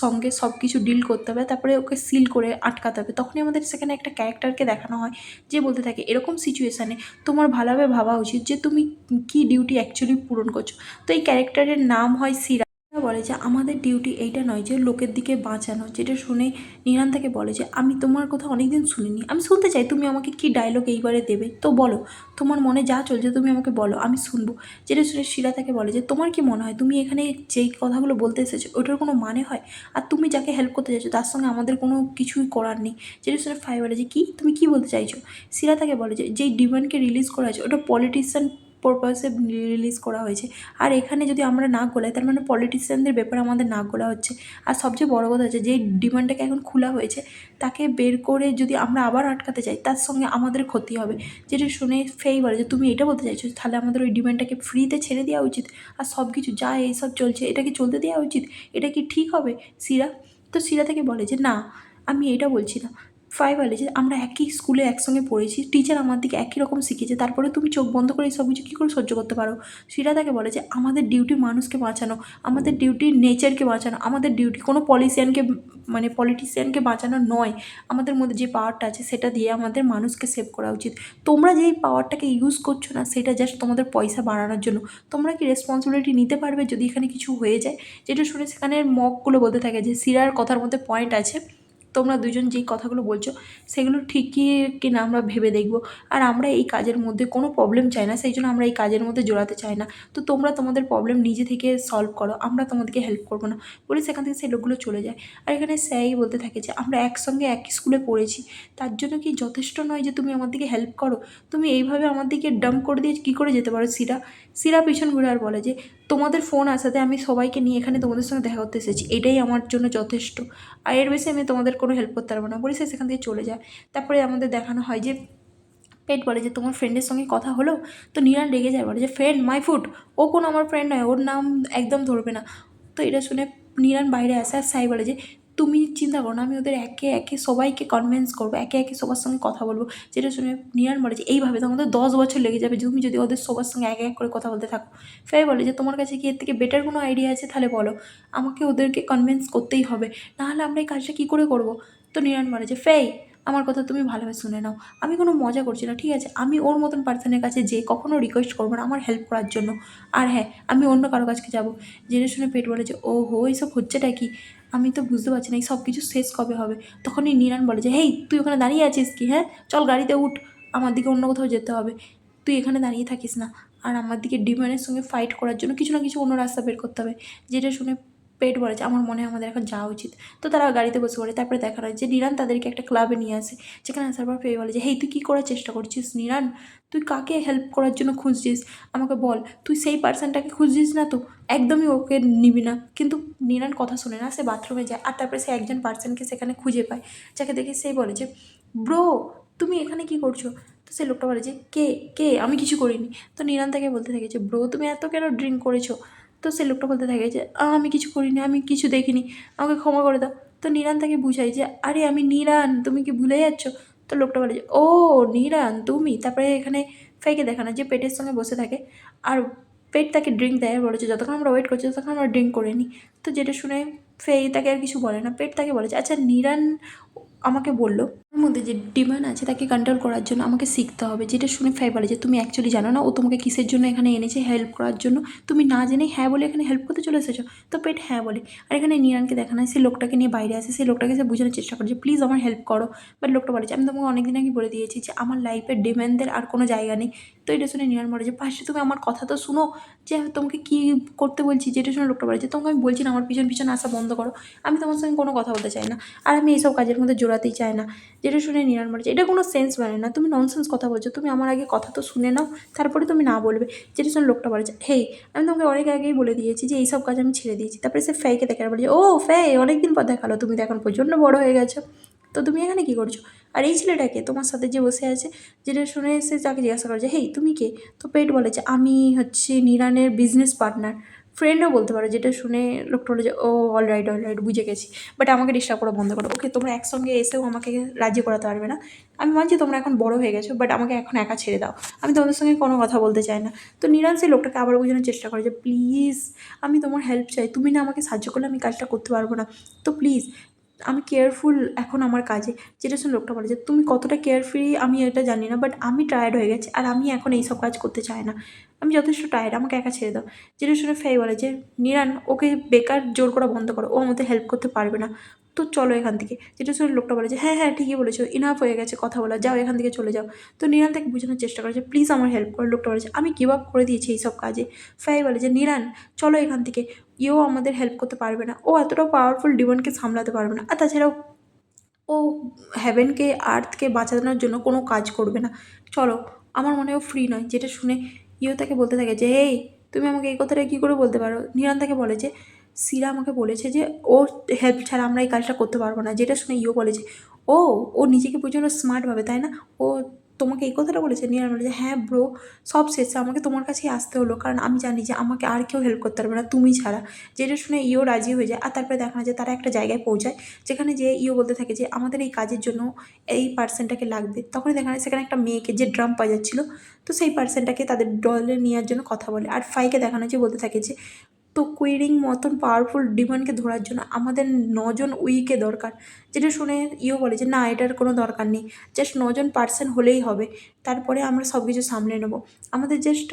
সঙ্গে সব কিছু ডিল করতে হবে, তারপরে ওকে সিল করে আটকাতে হবে। তখনই আমাদের সেখানে একটা ক্যারেক্টারকে দেখানো হয় যে বলতে থাকে এরকম সিচুয়েশানে তোমার ভালোভাবে ভাবা উচিত যে তুমি কী ডিউটি অ্যাকচুয়ালি পূরণ করছো। তো এই ক্যারেক্টারের নাম হয় সিরা। বলে যে আমাদের ডিউটি এইটা নয় যে লোকের দিকে বাঁচানো। যেটা শুনে নিরান তাকে বলে যে আমি তোমার কথা অনেকদিন শুনিনি, আমি শুনতে চাই তুমি আমাকে কি ডায়লগ এইবারে দেবে, তো বলো, তোমার মনে যা চলছে তুমি আমাকে বলো, আমি শুনবো। যেটা শুনে শিলা তাকে বলে যে তোমার কি মনে হয় তুমি এখানে যেই কথাগুলো বলতে এসেছো ওটার কোনো মানে হয়? আর তুমি যাকে হেল্প করতে চাইছো তার সঙ্গে আমাদের কোনো কিছুই করার নেই। যেটা শুনে ফাই বলে যে কি, তুমি কি বলতে চাইছো? শিলা তাকে বলে যে যেই ডিমান্ডকে রিলিজ করা হয়েছে ওটা পলিটিশিয়ান পারপাসে রিলিজ করা হয়েছে, আর এখানে যদি আমরা না গোলাই তার মানে পলিটিশিয়ানদের ব্যাপারে আমাদের না গোলা হচ্ছে। আর সবচেয়ে বড় কথা হচ্ছে যে ডিমান্ডটাকে এখন খোলা হয়েছে, তাকে বের করে যদি আমরা আবার আটকাতে চাই তার সঙ্গে আমাদের ক্ষতি হবে। যেটা শুনে ফেই বলে যে তুমি এটা বলতে চাইছো তাহলে আমাদের ওই ডিমান্ডটাকে ফ্রিতে ছেড়ে দেওয়া উচিত, আর সব কিছু যা এইসব চলছে এটাকে চলতে দেওয়া উচিত? এটা কি ঠিক হবে সিরা? তো সিরা থেকে বলে যে না, আমি এটা বলছি না। ফাই বলে যে আমরা একই স্কুলে একসঙ্গে পড়েছি, টিচার আমার দিকে একই রকম শিখিয়েছে, তারপরে তুমি চোখ বন্ধ করে এই সব কিছু কী করে সহ্য করতে পারো? সেটা তাকে বলে যে আমাদের ডিউটি মানুষকে বাঁচানো, আমাদের ডিউটি নেচারকে বাঁচানো, আমাদের ডিউটি কোনো পলিটিশিয়ানকে বাঁচানো নয়। আমাদের মধ্যে যে পাওয়ারটা আছে সেটা দিয়ে আমাদের মানুষকে সেভ করা উচিত। তোমরা যেই পাওয়ারটাকে ইউজ করছো না সেটা জাস্ট তোমাদের পয়সা বাড়ানোর জন্য। তোমরা কি রেসপন্সিবিলিটি নিতে পারবে যদি এখানে কিছু হয়ে যায়? যেটা শুনে সেখানে মকগুলো বলতে থাকে যে সিরার কথার মধ্যে পয়েন্ট আছে, তোমরা দুজন যেই কথাগুলো বলছো সেগুলো ঠিকই কি না আমরা ভেবে দেখবো। আর আমরা এই কাজের মধ্যে কোনো প্রবলেম চাই না, সেই জন্য আমরা এই কাজের মধ্যে জড়াতে চাই না। তো তোমরা তোমাদের প্রবলেম নিজে থেকে সলভ করো, আমরা তোমাদেরকে হেল্প করবো না। বলে সেখান থেকে সেই লোকগুলো চলে যায়। আর এখানে স্যাই বলতে থাকে যে আমরা একসঙ্গে একই স্কুলে পড়েছি, তার জন্য কি যথেষ্ট নয় যে তুমি আমার দিকে হেল্প করো? তুমি এইভাবে আমার দিকে ডাম্প করে দিয়ে কী করে যেতে পারো সিরা? সিরা পিছন ঘুরে আর বলে যে তোমাদের ফোন আসাতে আমি সবাইকে নিয়ে এখানে তোমাদের সঙ্গে দেখা করতে এসেছি, এটাই আমার জন্য যথেষ্ট। আর এর বেশি আমি তোমাদের কোনো হেল্প করতে পারবো না। বলে সে সেখান থেকে চলে যায়। তারপরে আমাদের দেখানো হয় যে পেট বলে যে তোমার ফ্রেন্ডের সঙ্গে কথা হলো? তো নিরান রেগে যায়, বলে যে ফ্রেন্ড মাই ফুড, ও কোনো আমার ফ্রেন্ড নয়, ওর নাম একদম ধরবে না। তো এটা শুনে নিরান বাইরে আসে, আর সাই বলে যে তুমি চিন্তা করো না, আমি ওদের একে একে সবাইকে কনভিন্স করবো, একে একে সবার সঙ্গে কথা বলবো। যেটা শুনে নিরান বলে যে এইভাবে তো আমাদের 10 বছর লেগে যাবে তুমি যদি ওদের সবার সঙ্গে এক এক করে কথা বলতে থাকো। ফেই বলে যে তোমার কাছে কি এর থেকে বেটার কোনো আইডিয়া আছে তাহলে বলো, আমাকে ওদেরকে কনভিন্স করতেই হবে, নাহলে আমরা এই কাজটা কী করে করবো? তো নিরান বলে যে ফেই, আমার কথা তুমি ভালোভাবে শুনে নাও, আমি কোনো মজা করছি না, ঠিক আছে? আমি ওর মতন পার্সনের কাছে যে কখনো রিকোয়েস্ট করবো না আমার হেল্প করার জন্য। আর হ্যাঁ, আমি অন্য কারো কাছকে যাবো। জেনে শুনে পেট বলে যে ও হো, এইসব হচ্ছেটা কি? আমি তো বুঝতে পারছি না এই সব কিছু শেষ কবে হবে। তখনই নিরান বলে যে হেই, তুই ওখানে দাঁড়িয়ে আছিস কি? হ্যাঁ, চল গাড়িতে উঠ, আমার দিকে অন্য কোথাও যেতে হবে। তুই এখানে দাঁড়িয়ে থাকিস না, আর আমার দিকে ডিমানের সঙ্গে ফাইট করার জন্য কিছু না কিছু অন্য রাস্তা বের করতে হবে। যেটা শুনে পেট বলে যে আমার মনে হয় আমাদের এখন যাওয়া উচিত। তো তারা গাড়িতে বসে পড়ে। তারপরে দেখা যায় যে নিরান তাদেরকে একটা ক্লাবে নিয়ে আসে, যেখানে আসার পর পেয়ে বলে যে হেই, তুই কী করার চেষ্টা করছিস নিরান? তুই কাকে হেল্প করার জন্য খুঁজছিস? আমাকে বল, তুই সেই পার্সনটাকে খুঁজছিস না তো? একদমই ওকে নিবি না। কিন্তু নিরান কথা শোনে না, সে বাথরুমে যায়, আর তারপরে সে একজন পার্সনকে সেখানে খুঁজে পায়, যাকে দেখে সেই বলে যে ব্রো, তুমি এখানে কী করছো? তো সেই লোকটা বলে যে কে কে আমি কিছু করিনি। তো নিরান তাকে বলতে থাকে যে ব্রো তুমি এত কেন ড্রিঙ্ক করেছো? তো সেই লোকটা বলতে থাকে যে আমি কিছু করিনি, আমি কিছু দেখিনি, আমাকে ক্ষমা করে দাও। তো নিরান তাকে বুঝাই যে আরে আমি নিরান, তুমি কি ভুলে যাচ্ছ? তো লোকটা বলে যে ও নিরান তুমি। তারপরে এখানে ফাইকে দেখানো যে পেটের সঙ্গে বসে থাকে আর পেট তাকে ড্রিঙ্ক দেয় আর বলেছে যতক্ষণ আমরা ওয়েট করছি ততক্ষণ আমরা ড্রিঙ্ক করে নিই। তো যেটা শুনে ফেই তাকে আর কিছু বলে না। পেট তাকে বলেছে আচ্ছা নিরান আমাকে বললো ওর মধ্যে যে ডিমান্ড আছে তাকে কন্ট্রোল করার জন্য আমাকে শিখতে হবে। যেটা শুনে ফাই বলে যে তুমি অ্যাকচুয়ালি জানো না ও তোমাকে কিসের জন্য এখানে এনেছে, হেল্প করার জন্য? তুমি না জেনেই হ্যাঁ বলে এখানে হেল্প করতে চলে এসেছো? তো পেট হ্যাঁ বলে। আর এখানে নিরানকে দেখানো হয় সে লোকটাকে নিয়ে বাইরে আসে, সেই লোকটাকে সে বোঝানোর চেষ্টা করে যে প্লিজ আমার হেল্প করো। বাট লোকটা বলে যে আমি তোমাকে অনেকদিন আগে বলে দিয়েছি যে আমার লাইফের ডিমান্ডের আর কোনো জায়গা নেই। তো এটা শুনে নিরান বলে যে ফার্স্টে তুমি আমার কথা তো শুনো যে তোমাকে কী করতে বলছি। যেটা শুনে লোকটা বলে যে তোমাকে আমি বলছি না আমার পিছন পিছন আসা বন্ধ করো, আমি তোমার সঙ্গে কোনো কথা বলতে চাই না আর আমি এইসব কাজের মধ্যে জোড়াতেই চাই না। যেটা শুনে নিরান বলেছে এটা কোনো সেন্স মানে না, তুমি ননসেন্স কথা বলছো, তুমি আমার আগে কথা তো শুনে নাও তারপরে তুমি না বলবে। যেটা শুনে লোকটা বলেছে হেই আমি তোমাকে অনেক আগেই বলে দিয়েছি যে এইসব কাজ আমি ছেড়ে দিয়েছি। তারপরে সে ফেইকে দেখে আর বলেছে ও ফে অনেকদিন পর দেখালো, তুমি তো এখন প্রচণ্ড বড় হয়ে গেছো, তো তুমি এখানে কী করছো? আর এই ছেলেটাকে তোমার সাথে যে বসে আছে? যেটা শুনে সে তাকে জিজ্ঞাসা করে যে হেই তুমি কে? তো পেট বলে যে আমি হচ্ছে নিরানের বিজনেস পার্টনার, ফ্রেন্ডও বলতে পারো। যেটা শুনে লোকটা বলে যে ও অলরাইট অলরাইট বুঝে গেছি, বাট আমাকে ডিস্টার্ব করা বন্ধ করো। ওকে তোমরা একসঙ্গে এসেও আমাকে রাজি করাতে পারবে না। আমি মানছি তোমরা এখন বড় হয়ে গেছো, বাট আমাকে এখন একা ছেড়ে দাও, আমি তোমাদের সঙ্গে কোনো কথা বলতে চাই না। তো নিরান সেই লোকটাকে আবার বোঝানোর চেষ্টা করে যে প্লিজ আমি তোমার হেল্প চাই, তুমি না আমাকে সাহায্য করলে আমি কাজটা করতে পারবো না, তো প্লিজ আমি কেয়ারফুল এখন আমার কাজে। যেটা শুনে লোকটা বলে যে তুমি কতটা কেয়ারফ্রি আমি এটা জানি না, বাট আমি টায়ার্ড হয়ে গেছি আর আমি এখন এইসব কাজ করতে চাই না, আমি যথেষ্ট টায়ার্ড, আমাকে একা ছেড়ে দাও। যেটা শুনে ফেই বলে যে নিরান ওকে বেকার জোর করা বন্ধ করো, ও আমাদের হেল্প করতে পারবে না, তো চলো এখান থেকে। যেটা শুনে লোকটা বলে যে হ্যাঁ হ্যাঁ ঠিকই বলেছো, ইনাফ হয়ে গেছে কথা বলা, যাও এখান থেকে চলে যাও। তো নিরান তাকে বোঝানোর চেষ্টা করে যে প্লিজ আমার হেল্প করো। লোকটা বলে যে আমি গিভ আপ করে দিয়েছি এইসব কাজে। ফেই বলে যে নিরান চলো এখান থেকে, ইও আমাদের হেল্প করতে পারবে না, ও এতটাও পাওয়ারফুল ডিমনকে সামলাতে পারবে না, আর তাছাড়াও ও হেভেনকে আর্থকে বাঁচানোর জন্য কোনো কাজ করবে না, চলো। আমার মনে হয় ও ফ্রি নয়। যেটা শুনে ইও তাকে বলতে থাকে যে এই তুমি আমাকে এই কথাটা কী করে বলতে পারো? নিরান তাকে বলে যে সিরা আমাকে বলেছে যে ওর হেল্প ছাড়া আমরা এই কাজটা করতে পারবো না। যেটা শুনে ইও বলে যে ও ও নিজেকে প্রচণ্ড স্মার্ট ভাবে তাই না, ও তোমাকে এই কথাটা বলেছে? নিরান বলে যে হ্যাঁ ব্রো, সব শেষে আমাকে তোমার কাছেই আসতে হলো কারণ আমি জানি যে আমাকে আর কেউ হেল্প করতে পারবে না তুমি ছাড়া। যেটা শুনে ইও রাজি হয়ে যায় আর তারপরে দেখানো যায় তারা একটা জায়গায় পৌঁছায় যেখানে যে ইও বলতে থাকে যে আমাদের এই কাজের জন্য এই পার্সনটাকে লাগবে। তখনই দেখা যায় সেখানে একটা মেয়েকে যে ড্রাম বাজাচ্ছিল, তো সেই পার্সনটাকে তাদের দলে নেওয়ার জন্য কথা বলে। আর ফাইকে দেখানো যে বলতে থাকে যে তো কুইরিং মতন পাওয়ারফুল ডিমনকে ধরার জন্য আমাদের 9জন উইকে দরকার। যেটা শুনে ইও বলে যে না এটার কোনো দরকার নেই, জাস্ট 9জন পার্সন হলেই হবে, তারপরে আমরা সব কিছু সামলে নেবো। আমাদের জাস্ট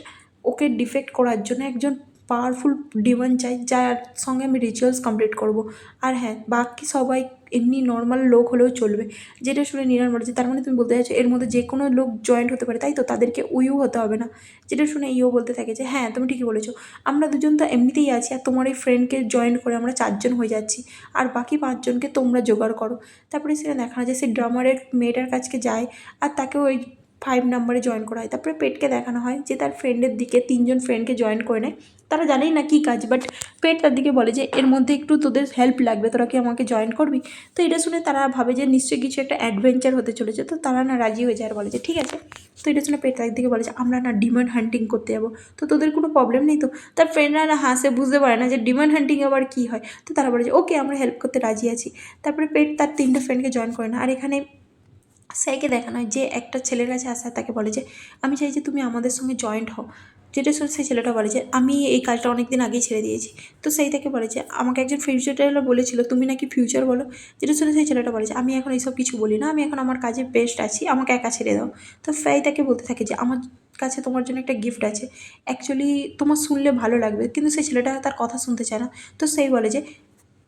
ওকে ডিফেক্ট করার জন্য একজন পাওয়ারফুল ডিমন চাই যার সঙ্গে আমি রিচুয়ালস কমপ্লিট করব। আর হ্যাঁ বাকি সবাই এমনি নর্মাল লোক হলেও চলবে। যেটা শুনে নিরান বলেছে তার মানে তুমি বলতে চাইছো এর মধ্যে যে কোনো লোক জয়েন্ট হতে পারে তাই তো, তাদেরকে উইও হতে হবে না? যেটা শুনে ইও বলতে থাকে যে হ্যাঁ তুমি ঠিকই বলেছো, আমরা দুজন তো এমনিতেই আছি আর তোমার এই ফ্রেন্ডকে জয়েন করে আমরা 4জন হয়ে যাচ্ছি আর বাকি 5জনকে তোমরা জোগাড় করো। তারপরে সেখানে দেখা যায় সে ড্রামারের মেয়েটার কাছকে যায় আর তাকে ওই 5 নম্বরে জয়েন করা হয়। তারপরে পেটকে দেখানো হয় যে তার ফ্রেন্ডের দিকে 3জন ফ্রেন্ডকে জয়েন করে নেয়। তারা জানেই না কী কাজ, বাট পেট তার দিকে বলে যে এর মধ্যে একটু তোদের হেল্প লাগবে, তোরা কি আমাকে জয়েন করবি? তো এটা শুনে তারা ভাবে যে নিশ্চয়ই কিছু একটা অ্যাডভেঞ্চার হতে চলেছে, তো তারা না রাজি হয়ে যায় আর বলে যে ঠিক আছে। তো এটা শুনে পেট তার দিকে বলে যে আমরা না ডিমন হান্টিং করতে যাবো, তো তোদের কোনো প্রবলেম নেই তো? তার ফ্রেন্ডরা না হাসে, বুঝতে পারে না যে ডিমন হান্টিং আবার কী হয়। তো তারা বলে যে ওকে আমরা হেল্প করতে রাজি আছি। তারপরে পেট তার 3টা ফ্রেন্ডকে জয়েন করে না। আর এখানে সেইকে দেখানো হয় যে একটা ছেলের কাছে আসে আর তাকে বলে যে আমি চাই যে তুমি আমাদের সঙ্গে জয়েন্ট হও। যেটা শুনে সেই ছেলেটা বলে যে আমি এই কাজটা অনেক দিন আগেই ছেড়ে দিয়েছি। তো সেই তাকে বলে যে আমাকে একজন ফিউচার টেলার বলেছিল তুমি নাকি ফিউচার বলো। যেটা শুনে সেই ছেলেটা বলে যে আমি এখন এইসব কিছু বলি না, আমি এখন আমার কাজে বেস্ট আছি, আমাকে একা ছেড়ে দাও। তো ফেই তাকে বলতে থাকে যে আমার কাছে তোমার জন্য একটা গিফট আছে, অ্যাকচুয়ালি তোমার শুনলে ভালো লাগবে। কিন্তু সেই ছেলেটা তার কথা শুনতে চায় না। তো সেই বলে যে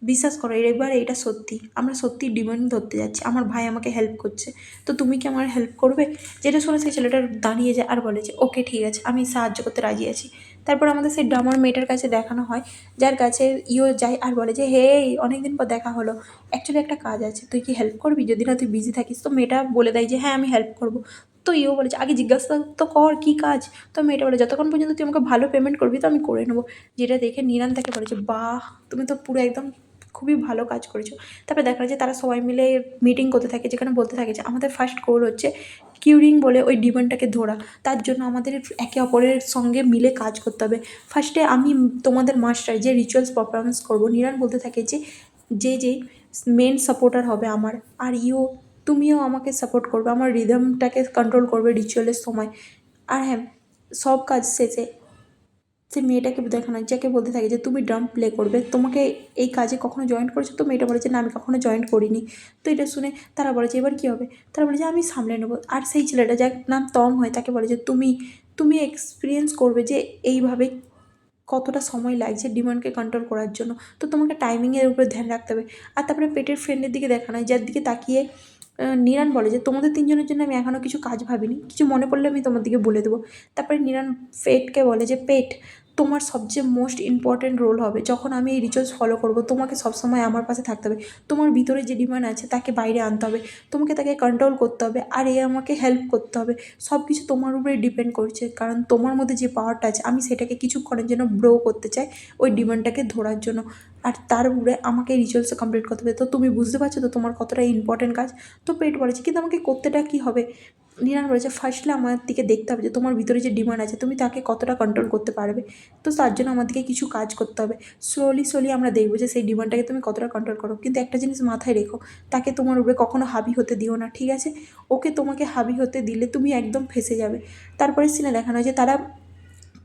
বিশ্বাস করো এবার এইটা সত্যি, আমরা সত্যি ডিমন ধরতে যাচ্ছি, আমার ভাই আমাকে হেল্প করছে, তো তুমি কি আমার হেল্প করবে? যেটা শুনে সেই ছেলেটা দাঁড়িয়ে যায় আর বলে যে ওকে ঠিক আছে আমি সাহায্য করতে রাজি আছি। তারপর আমাদের সেই ড্রামার মেয়েটার কাছে দেখানো হয় যার কাছে ইও যায় আর বলে যে হে অনেকদিন পর দেখা হলো, অ্যাকচুয়ালি একটা কাজ আছে, তুই কি হেল্প করবি? যদি না তুই বিজি থাকিস। তো মেয়েটা বলে দেয় যে হ্যাঁ আমি হেল্প করবো। তো ইও বলেছে আগে জিজ্ঞাসা তো কর কী কাজ। তো মেয়েটা বলে যতক্ষণ পর্যন্ত তুই আমাকে ভালো পেমেন্ট করবি তো আমি করে নেবো। যেটা দেখে নিরান তাকে বলেছে বাহ তুমি তো পুরো একদম খুবই ভালো কাজ করেছো। তারপরে দেখা যায় তারা সবাই মিলে মিটিং করতে থাকে যেখানে বলতে থাকে যে আমাদের ফার্স্ট গোল হচ্ছে কিউরিং বলে ওই ডিমান্ডটাকে ধরা। তার জন্য আমাদের একে অপরের সঙ্গে মিলে কাজ করতে হবে। ফার্স্টে আমি তোমাদের মাস্টার যে রিচুয়ালস পারফরমেন্স করবো, নিরান বলতে থাকে যে মেন সাপোর্টার হবে আমার, আর তুমিও আমাকে সাপোর্ট করবে, আমার রিদমটাকে কন্ট্রোল করবে রিচুয়ালের সময়। আর হ্যাঁ, সব কাজ শেষে সে মেয়েটাকে দেখানো যাকে বলতে থাকে যে তুমি ড্রাম প্লে করবে, তোমাকে এই কাজে কখনো জয়েন করেছো? তো মেয়েটা বলে যে না, আমি কখনো জয়েন করিনি। তো এটা শুনে তারা বলে যে এবার কী হবে? তারা বলে যে আমি সামলে নেবো। আর সেই ছেলেটা যার নাম তম হয় তাকে বলে যে তুমি এক্সপিরিয়েন্স করবে যে এইভাবে কতটা সময় লাগছে ডিমান্ডকে কন্ট্রোল করার জন্য। তো তোমাকে টাইমিংয়ের উপরে ধ্যান রাখতে হবে। আর তারপরে পেটের ফ্রেন্ডের দিকে দেখানো হয়, যার দিকে তাকিয়ে নিরান বলে যে তোমাদের তিনজনের জন্য আমি এখনও কিছু কাজ ভাবিনি, কিছু মনে পড়লে আমি তোমার দিকে বলে দেবো। তারপরে নিরান পেটকে বলে যে পেট, তোমার সবচেয়ে মোস্ট ইম্পর্ট্যান্ট রোল হবে যখন আমি এই রিচুয়ালস ফলো করবো, তোমাকে সবসময় আমার পাশে থাকতে হবে। তোমার ভিতরে যে ডিমান্ড আছে তাকে বাইরে আনতে হবে, তোমাকে তাকে কন্ট্রোল করতে হবে, আর আমাকে হেল্প করতে হবে। সব কিছু তোমার উপরে ডিপেন্ড করছে, কারণ তোমার মধ্যে যে পাওয়ারটা আছে আমি সেটাকে কিছুক্ষণের জন্য ব্রো করতে চাই ওই ডিমান্ডটাকে ধরার জন্য। আর তার উপরে আমাকে এই রিচুয়ালসটা কমপ্লিট করতে হবে। তো তুমি বুঝতে পারছো তো তোমার কতটা ইম্পর্টেন্ট কাজ? তো পেট বলেছে কিন্তু আমাকে করতেটা কী হবে? নিরান বলেছে ফার্স্টলি আমার দিকে দেখতে হবে যে তোমার ভিতরে যে ডিমান্ড আছে তুমি তাকে কতটা কন্ট্রোল করতে পারবে। তো তার জন্য আমাদেরকে কিছু কাজ করতে হবে। স্লোলি আমরা দেখবো যে সেই ডিমান্ডটাকে তুমি কতটা কন্ট্রোল করো। কিন্তু একটা জিনিস মাথায় রেখো, তাকে তোমার উপরে কখনো হাবি হতে দিও না, ঠিক আছে? ওকে তোমাকে হাবি হতে দিলে তুমি একদম ফেঁসে যাবে। তারপরে সিনে দেখানো হয় যে তারা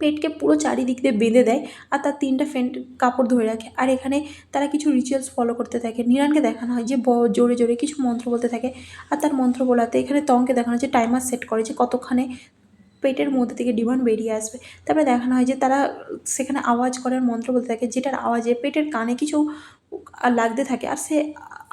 পেটকে পুরো চারিদিক দিয়ে বেঁধে দেয় আর তার 3টা ফ্রেন্ড কাপড় ধরে রাখে। আর এখানে তারা কিছু রিচুয়ালস ফলো করতে থাকে। নিরানকে দেখানো হয় যে জোরে জোরে কিছু মন্ত্র বলতে থাকে। আর তার মন্ত্র বলাতে এখানে তংকে দেখানো হয় যে টাইমার সেট করে যে কতক্ষণে পেটের মধ্যে থেকে ডিমান্ড বেরিয়ে আসবে। তারপরে দেখানো হয় যে তারা সেখানে আওয়াজ করার মন্ত্র বলতে থাকে, যেটার আওয়াজে পেটের কানে কিছু লাগতে থাকে আর সে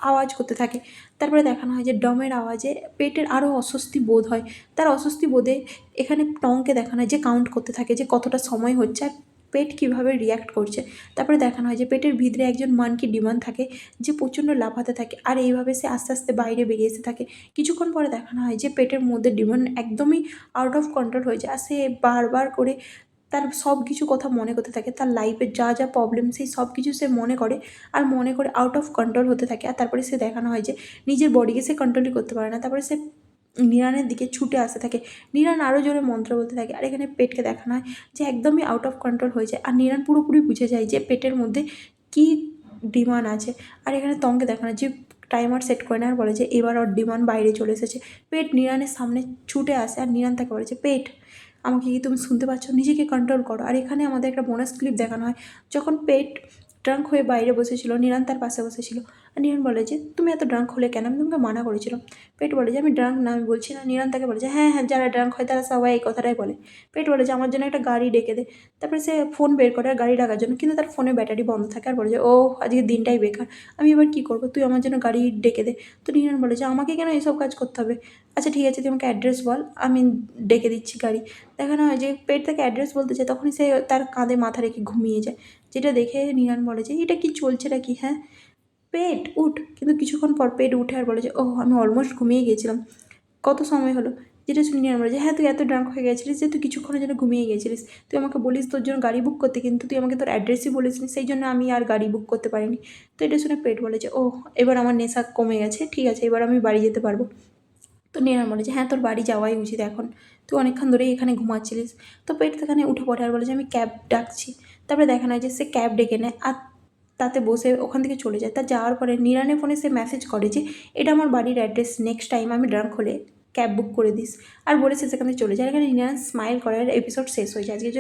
আওয়াজ করতে থাকে। তারপরে দেখানো হয় যে ড্রামের আওয়াজে পেটের আরও অস্বস্তি বোধ হয়। তার অস্বস্তি বোধে এখানে টংকে দেখানো হয় যে কাউন্ট করতে থাকে যে কতটা সময় হচ্ছে আর পেট কীভাবে রিয়্যাক্ট করছে। তারপরে দেখানো হয় যে পেটের ভিতরে একজন মানকি ডিমান্ড থাকে যে প্রচণ্ড লাফাতে থাকে, আর এইভাবে সে আস্তে আস্তে বাইরে বেরিয়ে এসে থাকে। কিছুক্ষণ পরে দেখানো হয় যে পেটের মধ্যে ডিমান্ড একদমই আউট অফ কন্ট্রোল হয়ে যায় আর সে বারবার করে তার সব কিছু কথা মনে করতে থাকে, তার লাইফের যা যা প্রবলেম সেই সব কিছু সে মনে করে আর মনে করে আউট অফ কন্ট্রোল হতে থাকে। আর তারপরে সে দেখানো হয় যে নিজের বডিকে সে কন্ট্রোলই করতে পারে না। তারপরে সে নিরানের দিকে ছুটে আসতে থাকে, নিরান আরও জোরে মন্ত্র বলতে থাকে। আর এখানে পেটকে দেখানো হয় যে একদমই আউট অফ কন্ট্রোল হয়ে যায় আর নিরান পুরোপুরি বুঝে যায় যে পেটের মধ্যে কী ডিমান্ড আছে। আর এখানে তংকে দেখানো যে টাইমার সেট করে নেয় আর বলে যে এবার ওর ডিমান্ড বাইরে চলে এসেছে। পেট নিরানের সামনে ছুটে আসে আর নিরান তাকে বলে যে পেট, আমাকে কি তুমি শুনতে পাচ্ছ? নিজেকে কন্ট্রোল করো। আর এখানে আমাদের একটা বোনাস ক্লিপ দেখানো হয় যখন পেট ড্রাঙ্ক হয়ে বাইরে বসেছিল, নিরান তার পাশে বসেছিল। আর নিরান বলে যে তুমি এত ড্রাঙ্ক হলে কেন? আমি তোমাকে মানা করেছিলাম। পেট বলে যে আমি ড্রাঙ্ক না, আমি বলছি না। নিরান তাকে বলে যে হ্যাঁ হ্যাঁ, যারা ড্রাঙ্ক হয় তারা সবাই এই কথাটাই বলে। পেট বলে যে আমার জন্য একটা গাড়ি ডেকে দে। তারপরে সে ফোন বের করে আর গাড়ি ডাকার জন্য, কিন্তু তার ফোনে ব্যাটারি বন্ধ থাকে আর বলে যে ও আজকে দিনটাই বেকার, আমি এবার কী করবো, তুই আমার জন্য গাড়ি ডেকে দে। তো নিরান বলে যে আমাকে কেন এইসব কাজ করতে হবে? আচ্ছা ঠিক আছে, তুই আমাকে অ্যাড্রেস বল, আমি ডেকে দিচ্ছি গাড়ি। দেখানো হয় যে পেট তাকে অ্যাড্রেস বলতে চায়, তখনই সে তার কাঁধে মাথা রেখে ঘুমিয়ে যায়। যেটা দেখে নিরান বলে যে এটা কি চলছেটা কি? হ্যাঁ পেট উঠ। কিন্তু কিছুক্ষণ পর পেট উঠে আর বলে যে ওহ আমি অলমোস্ট ঘুমিয়ে গিয়েছিলাম, কত সময় হলো? যেটা শুনে নিরান বলে যে হ্যাঁ তুই এত ড্রাঙ্ক হয়ে গেছিলিস যে তুই কিছুক্ষণের জন্য ঘুমিয়ে গিয়েছিলিস। তুই আমাকে বলিস তোর জন্য গাড়ি বুক করতে, কিন্তু তুই আমাকে তোর অ্যাড্রেসই বলিসনি, সেই জন্য আমি আর গাড়ি বুক করতে পারিনি। তো এটা শুনে পেট বলে যে ওহ এবার আমার নেশা কমে গেছে, ঠিক আছে এবার আমি বাড়ি যেতে পারবো। তো নিরান বলে যে হ্যাঁ তোর বাড়ি যাওয়াই উচিত এখন, তুই অনেকক্ষণ ধরেই এখানে ঘুমাচ্ছিলিস। তো পেট সেখানে উঠে পড়ে আর বলে যে আমি ক্যাব ডাকছি। তারপরে দেখানো হয় যে সে ক্যাব ডেকে নেয় আর তাতে বসে ওখান থেকে চলে যায়। তার যাওয়ার পরে নিরানের ফোনে সে মেসেজ করে যে এটা আমার বাড়ির অ্যাড্রেস, নেক্সট টাইম আমি ড্রাঙ্ক হলে ক্যাব বুক করে দিস। আর বলে সে সেখানে চলে যায়। এখানে নিরান স্মাইল করার এপিসোড শেষ হয়ে যায়। আজকে